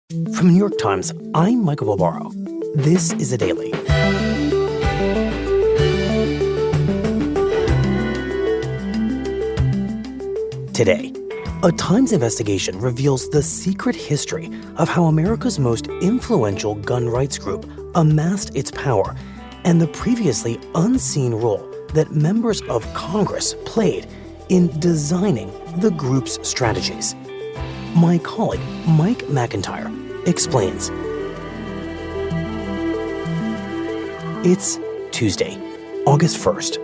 From the New York Times, I'm Michael Barbaro. This is The Daily. Today, a Times investigation reveals the secret history of how America's most influential gun rights group amassed its power and the previously unseen role that members of Congress played in designing the group's strategies. My colleague, Mike McIntire, explains. It's Tuesday, August 1st.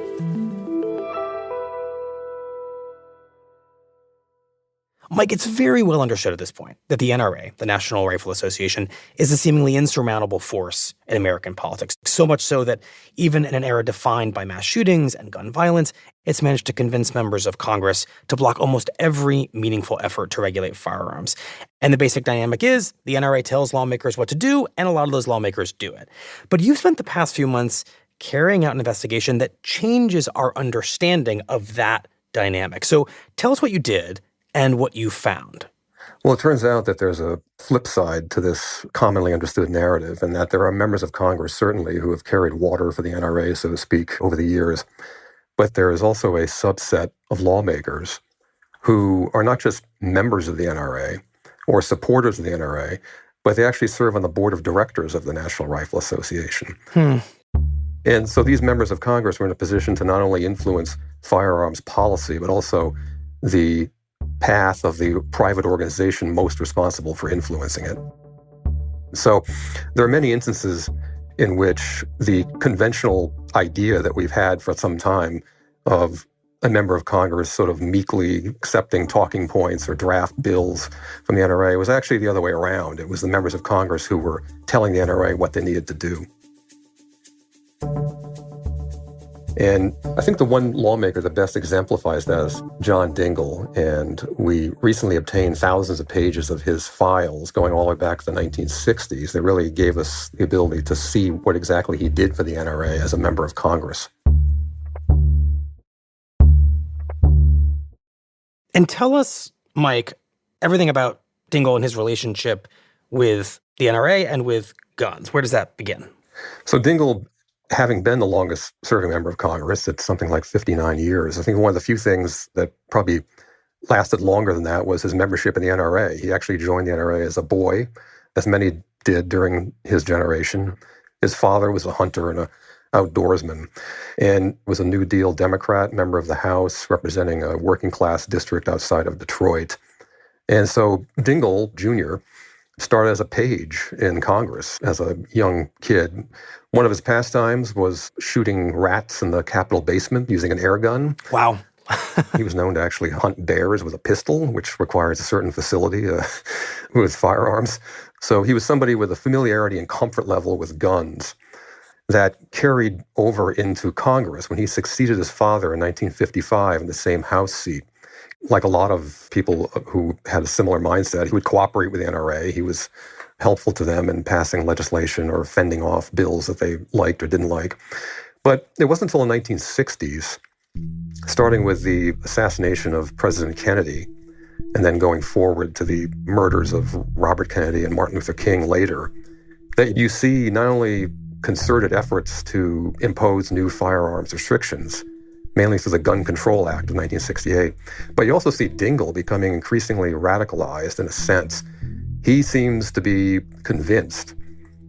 Mike, it's very well understood at this point that the N.R.A., the National Rifle Association, is a seemingly insurmountable force in American politics. So much so that even in an era defined by mass shootings and gun violence, it's managed to convince members of Congress to block almost every meaningful effort to regulate firearms. And the basic dynamic is the N.R.A. tells lawmakers what to do, and a lot of those lawmakers do it. But you've spent the past few months carrying out an investigation that changes our understanding of that dynamic. So tell us what you did and what you found. Well, it turns out that there's a flip side to this commonly understood narrative, and that there are members of Congress, certainly, who have carried water for the N.R.A., so to speak, over the years. But there is also a subset of lawmakers who are not just members of the N.R.A. or supporters of the N.R.A., but they actually serve on the board of directors of the National Rifle Association. And so these members of Congress were in a position to not only influence firearms policy, but also the path of the private organization most responsible for influencing it. So there are many instances in which the conventional idea that we've had for some time of a member of Congress sort of meekly accepting talking points or draft bills from the N.R.A. was actually the other way around. It was the members of Congress who were telling the N.R.A. what they needed to do. And I think the one lawmaker that best exemplifies that is John Dingell, and we recently obtained thousands of pages of his files going all the way back to the 1960s that really gave us the ability to see what exactly he did for the N.R.A. as a member of Congress. And tell us, Mike, everything about Dingell and his relationship with the N.R.A. and with guns. Where does that begin? So Dingell, having been the longest serving member of Congress, it's something like 59 years. I think one of the few things that probably lasted longer than that was his membership in the N.R.A. He actually joined the N.R.A. as a boy, as many did during his generation. His father was a hunter and an outdoorsman, and was a New Deal Democrat, member of the House, representing a working class district outside of Detroit. And so Dingell Jr. started as a page in Congress as a young kid. One of his pastimes was shooting rats in the Capitol basement using an air gun. Wow. He was known to actually hunt bears with a pistol, which requires a certain facility with firearms. So he was somebody with a familiarity and comfort level with guns that carried over into Congress when he succeeded his father in 1955 in the same House seat. Like a lot of people who had a similar mindset, he would cooperate with the N.R.A. He was helpful to them in passing legislation or fending off bills that they liked or didn't like. But it wasn't until the 1960s, starting with the assassination of President Kennedy, and then going forward to the murders of Robert Kennedy and Martin Luther King later, that you see not only concerted efforts to impose new firearms restrictions, mainly through the Gun Control Act of 1968. But you also see Dingell becoming increasingly radicalized in a sense. He seems to be convinced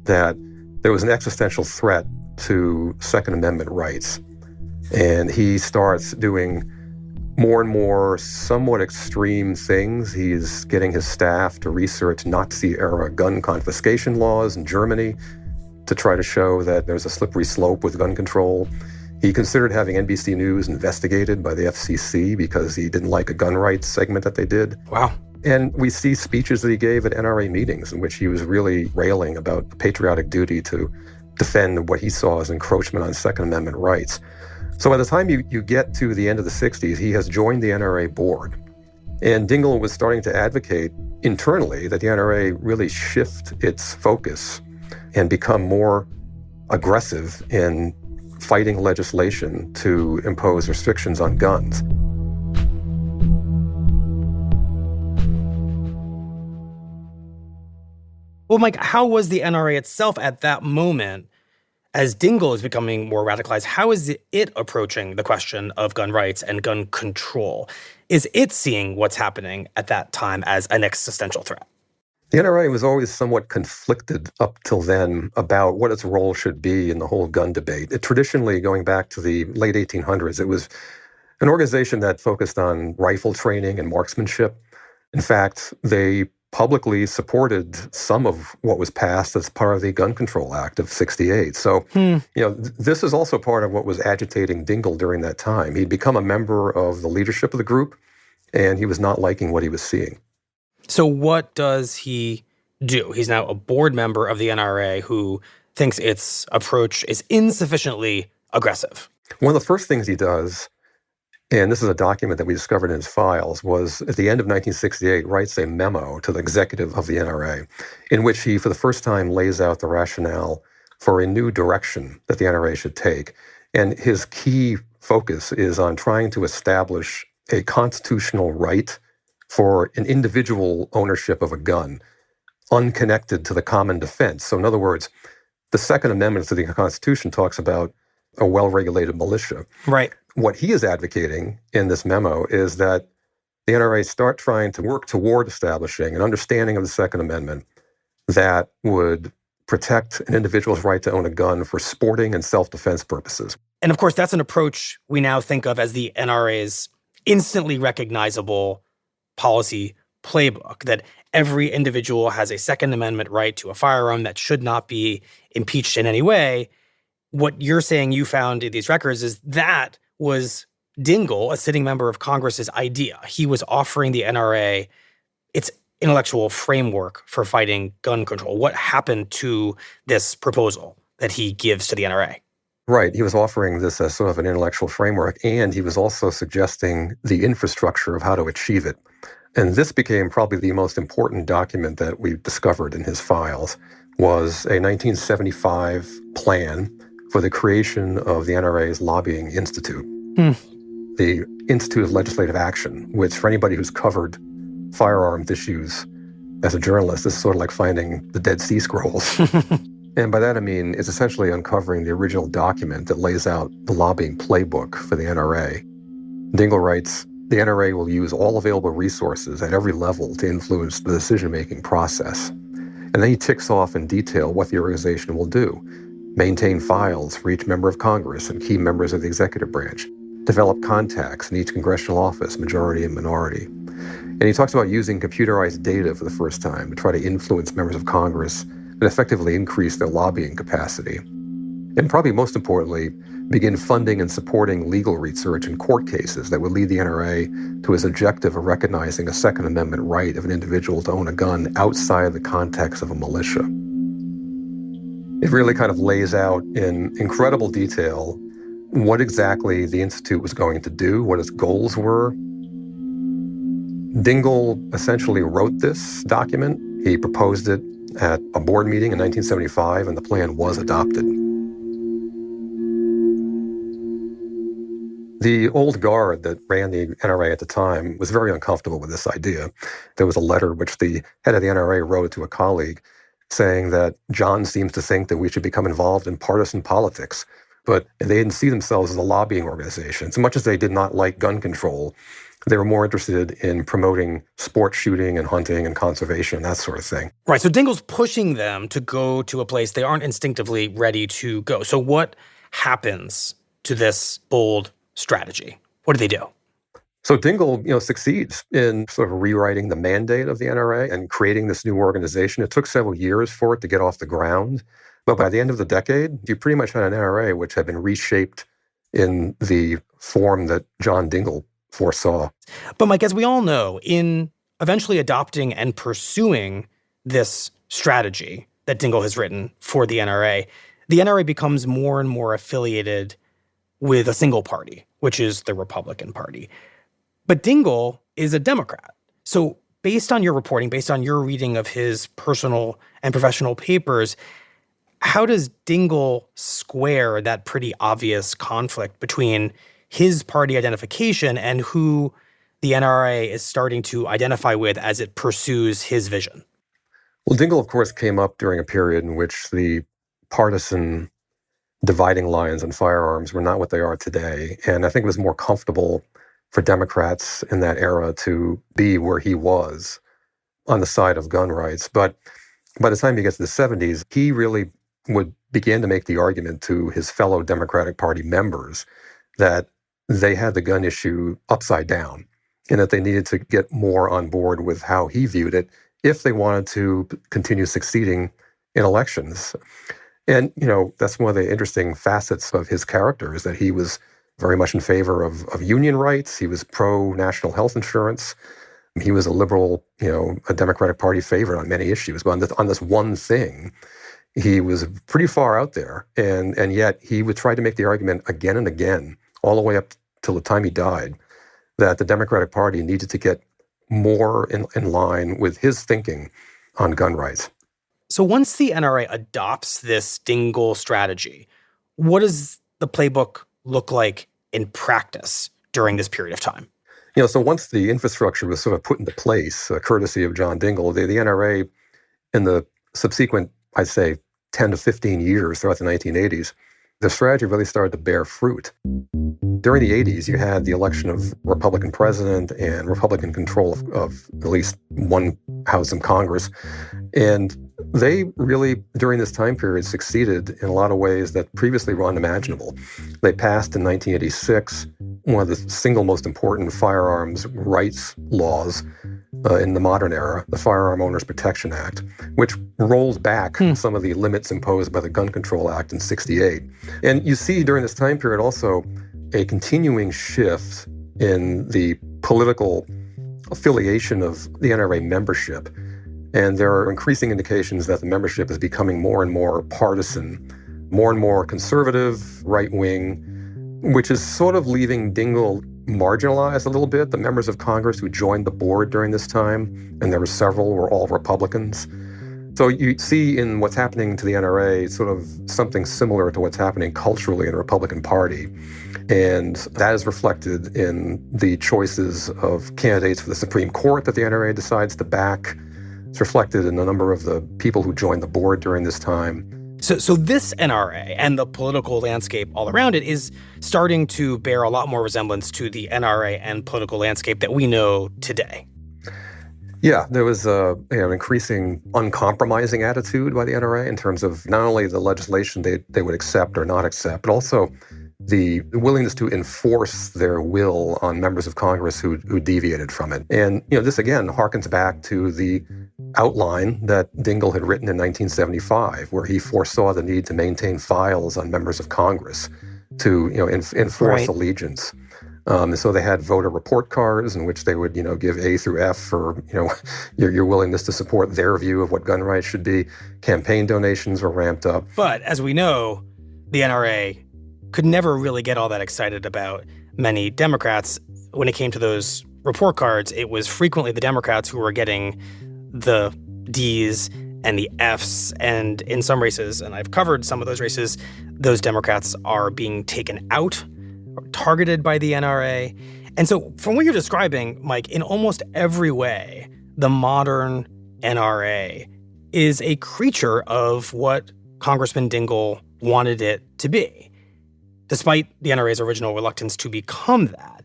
that there was an existential threat to Second Amendment rights. And he starts doing more and more somewhat extreme things. He's getting his staff to research Nazi-era gun confiscation laws in Germany to try to show that there's a slippery slope with gun control. He considered having NBC News investigated by the FCC because he didn't like a gun rights segment that they did. Wow. And we see speeches that he gave at N.R.A. meetings in which he was really railing about the patriotic duty to defend what he saw as encroachment on Second Amendment rights. So by the time you get to the end of the 60s, he has joined the N.R.A. board. And Dingell was starting to advocate internally that the N.R.A. really shift its focus and become more aggressive in fighting legislation to impose restrictions on guns. Well, Mike, how was the NRA itself at that moment, as Dingell is becoming more radicalized, how is it approaching the question of gun rights and gun control? Is it seeing what's happening at that time as an existential threat? The NRA was always somewhat conflicted up till then about what its role should be in the whole gun debate. Traditionally, going back to the late 1800s, it was an organization that focused on rifle training and marksmanship. In fact, they publicly supported some of what was passed as part of the Gun Control Act of '68. So, this is also part of what was agitating Dingell during that time. He'd become a member of the leadership of the group, and he was not liking what he was seeing. So what does he do? He's now a board member of the NRA who thinks its approach is insufficiently aggressive. One of the first things he does, and this is a document that we discovered in his files, was at the end of 1968, writes a memo to the executive of the NRA in which he, for the first time, lays out the rationale for a new direction that the NRA should take. And his key focus is on trying to establish a constitutional right for an individual ownership of a gun, unconnected to the common defense. So in other words, the Second Amendment to the Constitution talks about a well-regulated militia. Right. What he is advocating in this memo is that the NRA start trying to work toward establishing an understanding of the Second Amendment that would protect an individual's right to own a gun for sporting and self-defense purposes. And of course, that's an approach we now think of as the NRA's instantly recognizable policy playbook, that every individual has a Second Amendment right to a firearm that should not be impeached in any way. What you're saying you found in these records is that was Dingell, a sitting member of Congress's idea. He was offering the NRA its intellectual framework for fighting gun control. What happened to this proposal that he gives to the NRA? Right. He was offering this as sort of an intellectual framework, and he was also suggesting the infrastructure of how to achieve it. And this became probably the most important document that we've discovered in his files, was a 1975 plan for the creation of the NRA's Lobbying Institute, the Institute of Legislative Action, which for anybody who's covered firearms issues as a journalist is sort of like finding the Dead Sea Scrolls. And by that I mean it's essentially uncovering the original document that lays out the lobbying playbook for the NRA. Dingell writes, the NRA will use all available resources at every level to influence the decision-making process. And then he ticks off in detail what the organization will do. Maintain files for each member of Congress and key members of the executive branch. Develop contacts in each congressional office, majority and minority. And he talks about using computerized data for the first time to try to influence members of Congress and effectively increase their lobbying capacity. And probably most importantly, begin funding and supporting legal research in court cases that would lead the NRA to its objective of recognizing a Second Amendment right of an individual to own a gun outside the context of a militia. It really kind of lays out in incredible detail what exactly the Institute was going to do, what its goals were. Dingell essentially wrote this document. He proposed it at a board meeting in 1975, and the plan was adopted. The old guard that ran the NRA at the time was very uncomfortable with this idea. There was a letter which the head of the NRA wrote to a colleague saying that John seems to think that we should become involved in partisan politics, but they didn't see themselves as a lobbying organization. As much as they did not like gun control, they were more interested in promoting sport shooting and hunting and conservation, that sort of thing. Right, so Dingell's pushing them to go to a place they aren't instinctively ready to go. So what happens to this bold strategy? What do they do? So Dingell, succeeds in sort of rewriting the mandate of the NRA and creating this new organization. It took several years for it to get off the ground. But by the end of the decade, you pretty much had an NRA which had been reshaped in the form that John Dingell foresaw. But Mike, as we all know, in eventually adopting and pursuing this strategy that Dingell has written for the NRA becomes more and more affiliated with a single party, which is the Republican Party. But Dingell is a Democrat. So based on your reporting, based on your reading of his personal and professional papers, how does Dingell square that pretty obvious conflict between his party identification and who the NRA is starting to identify with as it pursues his vision? Well, Dingell, of course, came up during a period in which the partisan dividing lines on firearms were not what they are today. And I think it was more comfortable for Democrats in that era to be where he was, on the side of gun rights. But by the time he gets to the 70s, he really would begin to make the argument to his fellow Democratic Party members that they had the gun issue upside down and that they needed to get more on board with how he viewed it if they wanted to continue succeeding in elections. And, that's one of the interesting facets of his character, is that he was very much in favor of union rights. He was pro-national health insurance. He was a liberal, a Democratic Party favorite on many issues. But on this one thing, he was pretty far out there. And yet he would try to make the argument again and again, all the way up till the time he died, that the Democratic Party needed to get more in line with his thinking on gun rights. So once the NRA adopts this Dingell strategy, what does the playbook look like in practice during this period of time? So once the infrastructure was sort of put into place, courtesy of John Dingell, the NRA in the subsequent, I'd say, 10 to 15 years throughout the 1980s, the strategy really started to bear fruit. During the 80s, you had the election of Republican president and Republican control of at least one house in Congress. And they really, during this time period, succeeded in a lot of ways that previously were unimaginable. They passed in 1986 one of the single most important firearms rights laws in the modern era, the Firearm Owners Protection Act, which rolled back some of the limits imposed by the Gun Control Act in '68. And you see during this time period also a continuing shift in the political affiliation of the NRA membership. And there are increasing indications that the membership is becoming more and more partisan, more and more conservative, right-wing, which is sort of leaving Dingell marginalized a little bit. The members of Congress who joined the board during this time, and there were several, were all Republicans. So you see in what's happening to the NRA sort of something similar to what's happening culturally in the Republican Party. And that is reflected in the choices of candidates for the Supreme Court that the NRA decides to back. It's reflected in a number of the people who joined the board during this time. So this NRA and the political landscape all around it is starting to bear a lot more resemblance to the NRA and political landscape that we know today. Yeah, there was an increasing uncompromising attitude by the NRA in terms of not only the legislation they would accept or not accept, but also the willingness to enforce their will on members of Congress who deviated from it. And this again harkens back to the outline that Dingell had written in 1975, where he foresaw the need to maintain files on members of Congress to enforce allegiance. And so they had voter report cards in which they would give A through F for your willingness to support their view of what gun rights should be. Campaign donations were ramped up. But as we know, the NRA could never really get all that excited about many Democrats. When it came to those report cards, it was frequently the Democrats who were getting the D's and the F's. And in some races, and I've covered some of those races, those Democrats are being taken out or targeted by the NRA. And so from what you're describing, Mike, in almost every way, the modern NRA is a creature of what Congressman Dingell wanted it to be. Despite the NRA's original reluctance to become that,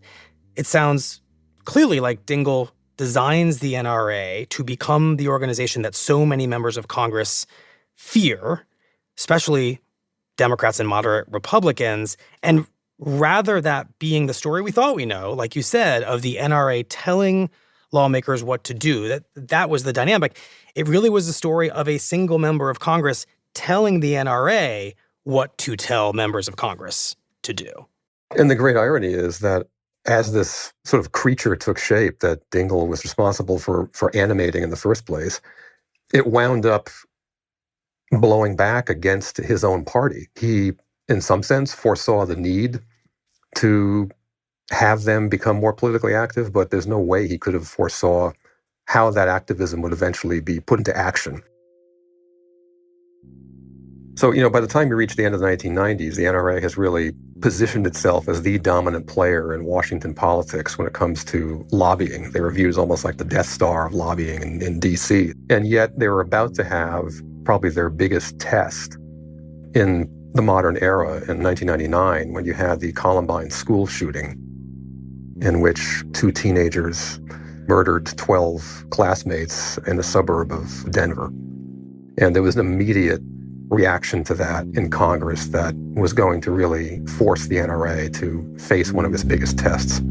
it sounds clearly like Dingell designs the NRA to become the organization that so many members of Congress fear, especially Democrats and moderate Republicans. And rather that being the story we thought we know, like you said, of the NRA telling lawmakers what to do, that was the dynamic. It really was the story of a single member of Congress telling the NRA what to tell members of Congress to do. And the great irony is that as this sort of creature took shape that Dingell was responsible for animating in the first place, it wound up blowing back against his own party. He, in some sense, foresaw the need to have them become more politically active, but there's no way he could have foresaw how that activism would eventually be put into action. So, by the time you reach the end of the 1990s, the NRA has really positioned itself as the dominant player in Washington politics when it comes to lobbying. They were viewed as almost like the Death Star of lobbying in D.C. And yet they were about to have probably their biggest test in the modern era in 1999 when you had the Columbine school shooting in which 2 teenagers murdered 12 classmates in a suburb of Denver. And there was an immediate reaction to that in Congress that was going to really force the N.R.A. to face one of its biggest tests.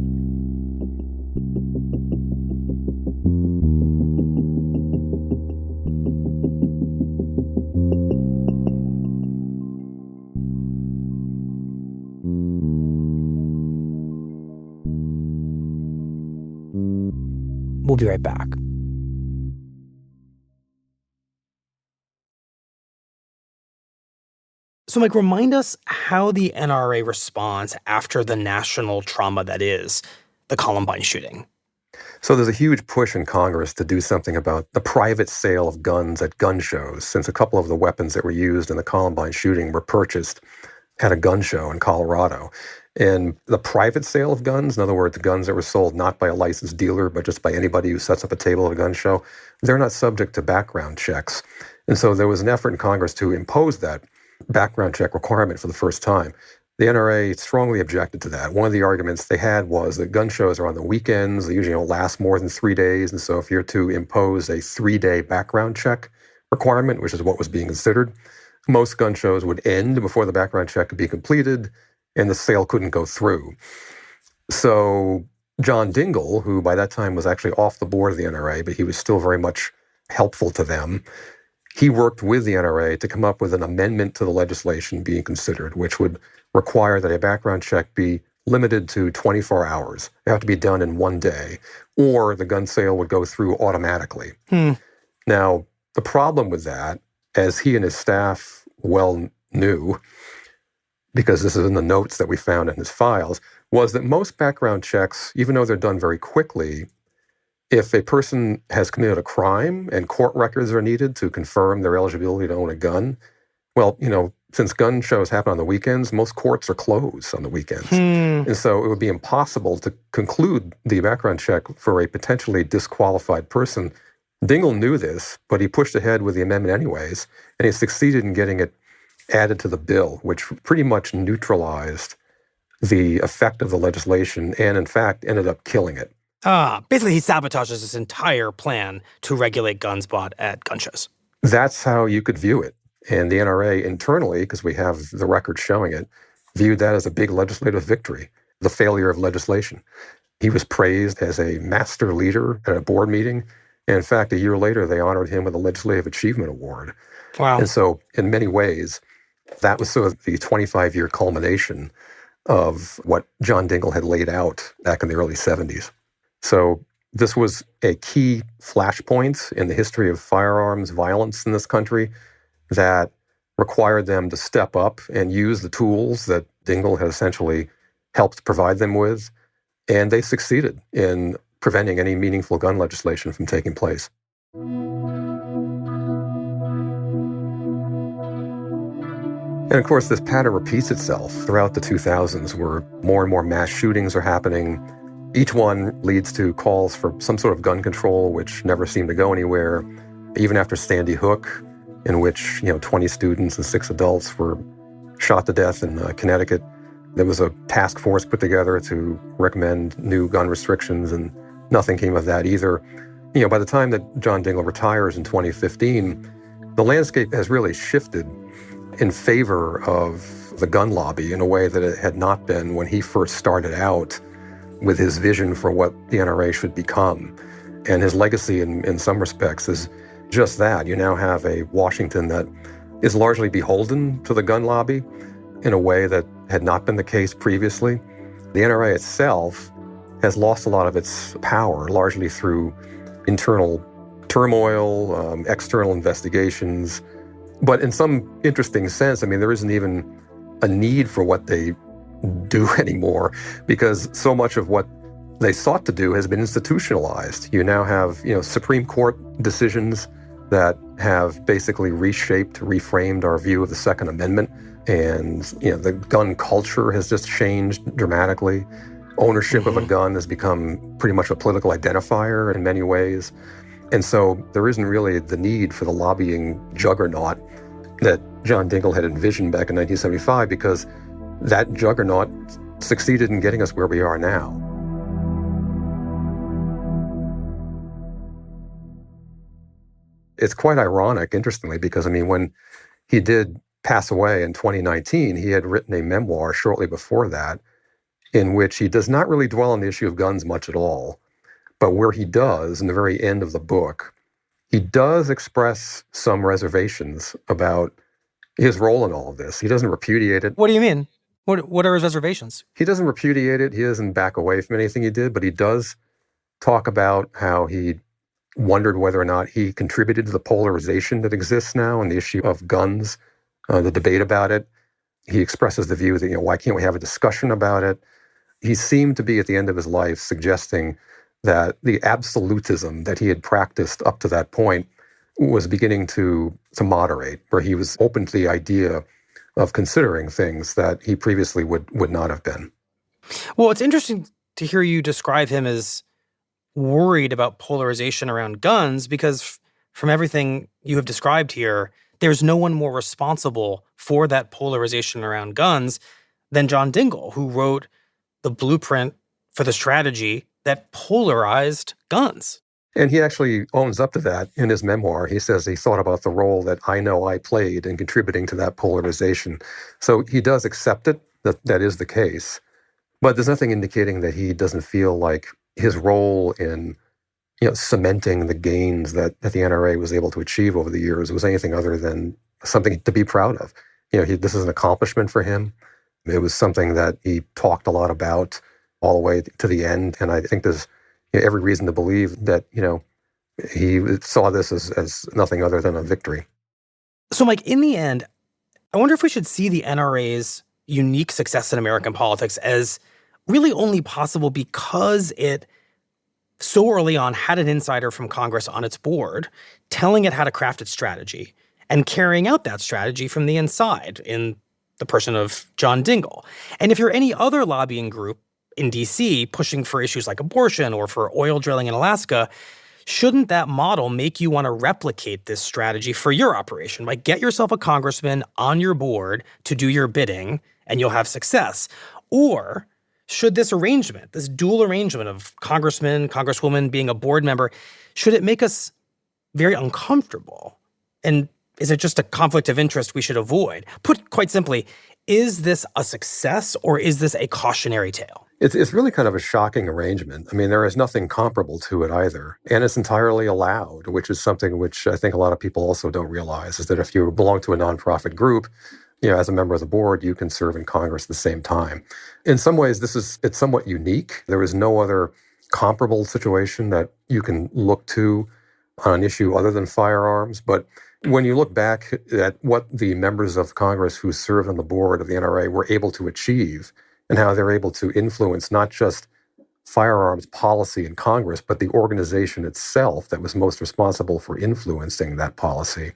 We'll be right back. So, Mike, remind us how the N.R.A. responds after the national trauma that is the Columbine shooting. So there's a huge push in Congress to do something about the private sale of guns at gun shows, since a couple of the weapons that were used in the Columbine shooting were purchased at a gun show in Colorado. And the private sale of guns, in other words, the guns that were sold not by a licensed dealer, but just by anybody who sets up a table at a gun show, they're not subject to background checks. And so there was an effort in Congress to impose that background check requirement for the first time. The N.R.A. strongly objected to that. One of the arguments they had was that gun shows are on the weekends. They usually don't last more than 3 days. And so if you're to impose a 3-day background check requirement, which is what was being considered, most gun shows would end before the background check could be completed and the sale couldn't go through. So John Dingell, who by that time was actually off the board of the N.R.A., but he was still very much helpful to them, he worked with the N.R.A. to come up with an amendment to the legislation being considered, which would require that a background check be limited to 24 hours. It had to be done in 1 day, or the gun sale would go through automatically. Now, the problem with that, as he and his staff well knew, because this is in the notes that we found in his files, was that most background checks, even though they're done very quickly, if a person has committed a crime and court records are needed to confirm their eligibility to own a gun, well, since gun shows happen on the weekends, most courts are closed on the weekends. And so it would be impossible to conclude the background check for a potentially disqualified person. Dingell knew this, but he pushed ahead with the amendment anyways, and he succeeded in getting it added to the bill, which pretty much neutralized the effect of the legislation and, in fact, ended up killing it. Basically, he sabotages his entire plan to regulate guns bought at gun shows. That's how you could view it. And the N.R.A. internally, because we have the record showing it, viewed that as a big legislative victory, the failure of legislation. He was praised as a master leader at a board meeting. And in fact, a year later, they honored him with a Legislative Achievement Award. Wow. And so in many ways, that was sort of the 25-year culmination of what John Dingell had laid out back in the early 70s. So this was a key flashpoint in the history of firearms violence in this country that required them to step up and use the tools that Dingell had essentially helped provide them with. And they succeeded in preventing any meaningful gun legislation from taking place. And of course, this pattern repeats itself throughout the 2000s, where more and more mass shootings are happening. Each one leads to calls for some sort of gun control, which never seemed to go anywhere. Even after Sandy Hook, in which 20 students and 6 adults were shot to death in Connecticut, there was a task force put together to recommend new gun restrictions, and nothing came of that either. By the time that John Dingell retires in 2015, the landscape has really shifted in favor of the gun lobby in a way that it had not been when he first started out with his vision for what the N.R.A. should become. And his legacy in some respects is just that. You now have a Washington that is largely beholden to the gun lobby in a way that had not been the case previously. The N.R.A. itself has lost a lot of its power, largely through internal turmoil, external investigations. But in some interesting sense, there isn't even a need for what they do anymore, because so much of what they sought to do has been institutionalized. You now have, Supreme Court decisions that have basically reshaped, reframed our view of the Second Amendment. And, the gun culture has just changed dramatically. Ownership of a gun has become pretty much a political identifier in many ways. And so there isn't really the need for the lobbying juggernaut that John Dingell had envisioned back in 1975, because that juggernaut succeeded in getting us where we are now. It's quite ironic, interestingly, because, when he did pass away in 2019, he had written a memoir shortly before that in which he does not really dwell on the issue of guns much at all. But where he does, in the very end of the book, he does express some reservations about his role in all of this. He doesn't repudiate it. What do you mean? What are his reservations? He doesn't repudiate it. He doesn't back away from anything he did, but he does talk about how he wondered whether or not he contributed to the polarization that exists now in the issue of guns, the debate about it. He expresses the view that, why can't we have a discussion about it? He seemed to be, at the end of his life, suggesting that the absolutism that he had practiced up to that point was beginning to moderate, where he was open to the idea of considering things that he previously would not have been. Well, it's interesting to hear you describe him as worried about polarization around guns, because from everything you have described here, there's no one more responsible for that polarization around guns than John Dingell, who wrote the blueprint for the strategy that polarized guns. And he actually owns up to that in his memoir. He says he thought about the role that I know I played in contributing to that polarization. So he does accept it, that is the case. But there's nothing indicating that he doesn't feel like his role in cementing the gains that the N.R.A. was able to achieve over the years was anything other than something to be proud of. This is an accomplishment for him. It was something that he talked a lot about all the way to the end. And I think there's every reason to believe that, he saw this as nothing other than a victory. So, Mike, in the end, I wonder if we should see the N.R.A.'s unique success in American politics as really only possible because it so early on had an insider from Congress on its board telling it how to craft its strategy and carrying out that strategy from the inside in the person of John Dingell. And if you're any other lobbying group in D.C. pushing for issues like abortion or for oil drilling in Alaska, shouldn't that model make you want to replicate this strategy for your operation? Like, get yourself a congressman on your board to do your bidding and you'll have success. Or should this arrangement, this dual arrangement of congressman, congresswoman being a board member, should it make us very uncomfortable? And is it just a conflict of interest we should avoid? Put quite simply, is this a success or is this a cautionary tale? It's really kind of a shocking arrangement. There is nothing comparable to it either. And it's entirely allowed, which is something which I think a lot of people also don't realize, is that if you belong to a nonprofit group, as a member of the board, you can serve in Congress at the same time. In some ways, it's somewhat unique. There is no other comparable situation that you can look to on an issue other than firearms. But when you look back at what the members of Congress who served on the board of the N.R.A. were able to achieve and how they're able to influence not just firearms policy in Congress, but the organization itself that was most responsible for influencing that policy,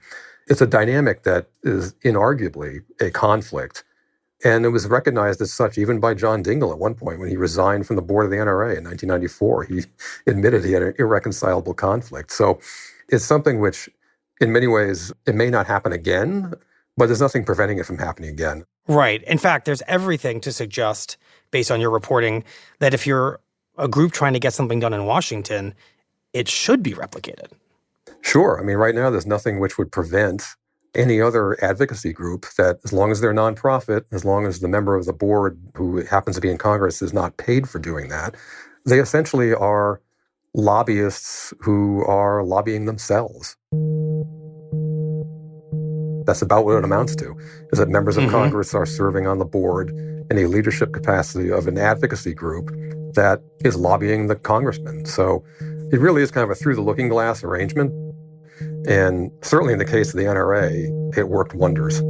it's a dynamic that is inarguably a conflict. And it was recognized as such even by John Dingell at one point when he resigned from the board of the N.R.A. in 1994. He admitted he had an irreconcilable conflict. So it's something which, in many ways, it may not happen again, but there's nothing preventing it from happening again. Right. In fact, there's everything to suggest, based on your reporting, that if you're a group trying to get something done in Washington, it should be replicated. Sure. Right now, there's nothing which would prevent any other advocacy group that, as long as they're nonprofit, as long as the member of the board who happens to be in Congress is not paid for doing that, they essentially are lobbyists who are lobbying themselves. That's about what it amounts to, is that members of Congress are serving on the board in a leadership capacity of an advocacy group that is lobbying the congressman. So it really is kind of a through-the-looking-glass arrangement. And certainly in the case of the N.R.A., it worked wonders.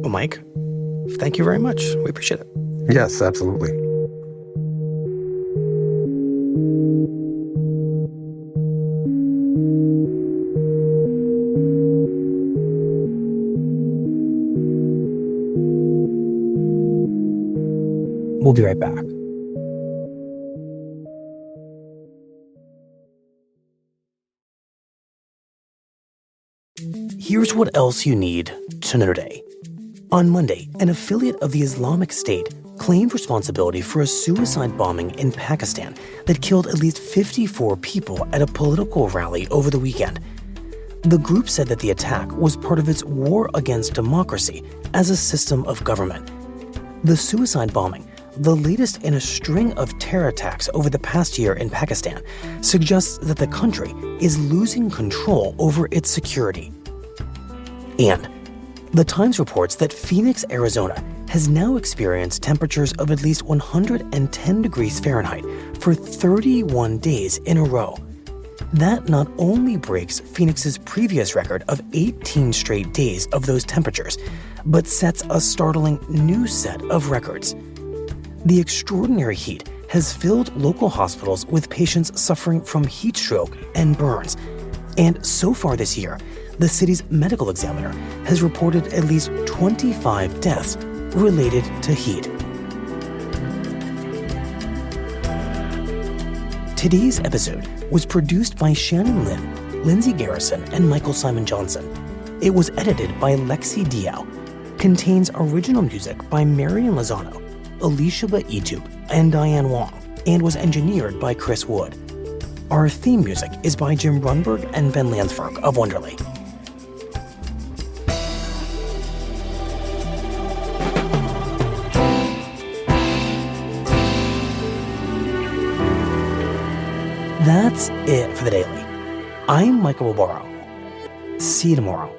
Well, Mike, thank you very much. We appreciate it. Yes, absolutely. be right back. Here's what else you need to know today. On Monday, an affiliate of the Islamic State claimed responsibility for a suicide bombing in Pakistan that killed at least 54 people at a political rally over the weekend. The group said that the attack was part of its war against democracy as a system of government. The suicide bombing, the latest in a string of terror attacks over the past year in Pakistan, suggests that the country is losing control over its security. And the Times reports that Phoenix, Arizona, has now experienced temperatures of at least 110 degrees Fahrenheit for 31 days in a row. That not only breaks Phoenix's previous record of 18 straight days of those temperatures, but sets a startling new set of records. The extraordinary heat has filled local hospitals with patients suffering from heat stroke and burns. And so far this year, the city's medical examiner has reported at least 25 deaths related to heat. Today's episode was produced by Shannon Lynn, Lindsay Garrison, and Michael Simon Johnson. It was edited by Lexi Diao, contains original music by Marian Lozano, Alicia Baitub, and Diane Wong, and was engineered by Chris Wood. Our theme music is by Jim Brunberg and Ben Landsberg of Wonderly. That's it for the Daily. I'm Michael Barbaro. See you tomorrow.